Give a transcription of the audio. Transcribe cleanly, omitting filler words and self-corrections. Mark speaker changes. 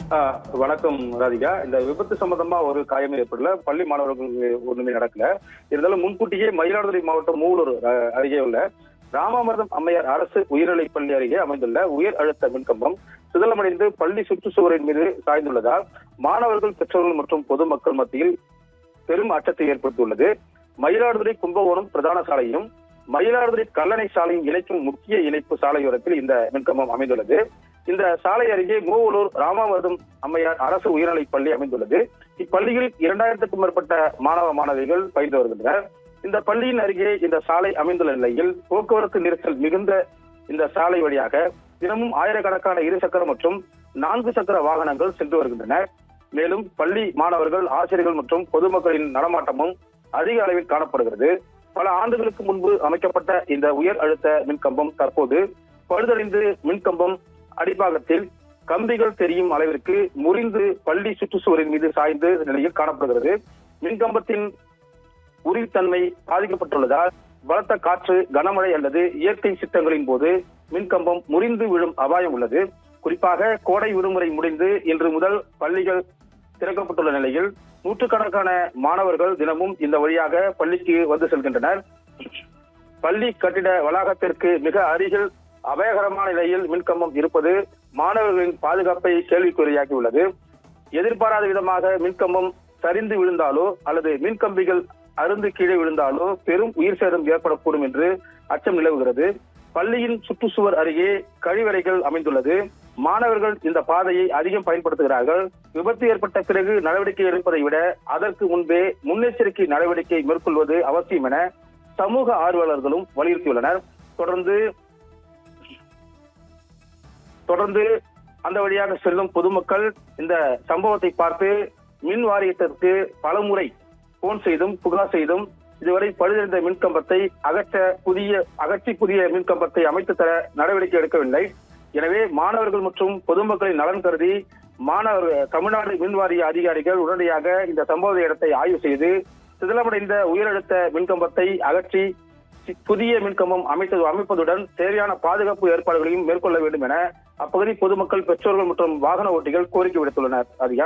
Speaker 1: வணக்கம் ராதிகா. இந்த விபத்து சம்பந்தமா ஒரு காயம் ஏற்படல, பள்ளி மாணவர்களுக்கு ஒண்ணுமே நடக்கல. இருந்தாலும் முன்கூட்டியே மயிலாடுதுறை மாவட்டம் மூலூர் அருகே உள்ள ராமாமிர்தம் அம்மையார் அரசு உயர்நிலைப் பள்ளி அருகே அமைந்துள்ள உயர் அழுத்த மின்கம்பம் சிதலமடைந்து பள்ளி சுற்றுச்சுவரின் மீது சாய்ந்துள்ளதால் மாணவர்கள், பெற்றோர்கள் மற்றும் பொதுமக்கள் மத்தியில் பெரும் அச்சத்தை ஏற்படுத்தியுள்ளது. மயிலாடுதுறை கும்பகோணம் பிரதான சாலையும் மயிலாடுதுறை கல்லணை சாலையும் இணைக்கும் முக்கிய இணைப்பு சாலையோரத்தில் இந்த மின்கம்பம் அமைந்துள்ளது. இந்த சாலை அருகே மூவலூர் ராமாமிர்தம் அம்மையார் அரசு உயர்நிலைப் பள்ளி அமைந்துள்ளது. இப்பள்ளியில் 2000க்கும் மேற்பட்ட மாணவ மாணவிகள் பயின்று வருகின்றனர். இந்த பள்ளியின் அருகே இந்த சாலை அமைந்துள்ள நிலையில் போக்குவரத்து நெரிசல் மிகுந்த இந்த சாலை வழியாக தினமும் ஆயிரக்கணக்கான இருசக்கர மற்றும் 4 சக்கர வாகனங்கள் சென்று வருகின்றன. மேலும் பள்ளி மாணவர்கள், ஆசிரியர்கள் மற்றும் பொதுமக்களின் நடமாட்டமும் அதிக அளவில் காணப்படுகிறது. பல ஆண்டுகளுக்கு முன்பு அமைக்கப்பட்ட இந்த உயர் அழுத்த மின்கம்பம் தற்போது பழுதடைந்து மின்கம்பம் அடிப்பாகத்தில் கம்பிகள் தெரியும் அளவிற்கு முறிந்து பள்ளி சுற்றுச்சுவரின் மீது சாய்ந்து நிலையில் காணப்படுகிறது. மின்கம்பத்தின் உறுதித்தன்மை பாதிக்கப்பட்டுள்ளதால் பலத்த காற்று, கனமழை அல்லது இயற்கை சித்தங்களின் போது மின்கம்பம் முறிந்து விழும் அபாயம் உள்ளது. குறிப்பாக கோடை விடுமுறை முடிந்து இன்று முதல் பள்ளிகள் திறக்கப்பட்டுள்ள நிலையில் நூற்றுக்கணக்கான மாணவர்கள் தினமும் இந்த வழியாக பள்ளிக்கு வந்து செல்கின்றனர். பள்ளி கட்டிட வளாகத்திற்கு மிக அருகில் அபாயகரமான நிலையில் மின்கம்பம் இருப்பது மாணவர்களின் பாதுகாப்பை கேள்விக்குறியாக்கியுள்ளது. எதிர்பாராத விதமாக மின்கம்பம் சரிந்து விழுந்தாலோ அல்லது மின்கம்பிகள் அருந்து கீழே விழுந்தாலோ பெரும் உயிர் சேதம் ஏற்படக்கூடும் என்று அச்சம் நிலவுகிறது. பள்ளியின் சுற்றுச்சுவர் அருகே கழிவறைகள் அமைந்துள்ளது. மாணவர்கள் இந்த பாதையை அதிகம் பயன்படுத்துகிறார்கள். விபத்து ஏற்பட்ட பிறகு நடவடிக்கை எடுப்பதை விட அதற்கு முன்பே முன்னெச்சரிக்கை நடவடிக்கை மேற்கொள்வது அவசியம் என சமூக ஆர்வலர்களும் வலியுறுத்தியுள்ளனர். தொடர்ந்து அந்த வழியாக செல்லும் பொதுமக்கள் இந்த சம்பவத்தை பார்த்து மின் வாரியத்திற்கு பலமுறை போன் செய்தும் புகார் செய்தும் இதுவரை பழுதடைந்த மின்கம்பத்தை அகற்றி புதிய மின்கம்பத்தை அமைத்து தர நடவடிக்கை எடுக்கவில்லை. எனவே மாணவர்கள் மற்றும் பொதுமக்களின் நலன் கருதி தமிழ்நாடு மின் வாரிய அதிகாரிகள் உடனடியாக இந்த சம்பவ இடத்தை ஆய்வு செய்து சிதிலமடைந்த உயரழுத்த மின்கம்பத்தை அகற்றி புதிய மின்கம்பம் அமைப்பதுடன் தேவையான பாதுகாப்பு ஏற்பாடுகளையும் மேற்கொள்ள வேண்டும் என அப்பகுதி பொதுமக்கள், பெற்றோர்கள் மற்றும் வாகன ஓட்டிகள் கோரிக்கை விடுத்துள்ளனர். அதிகா.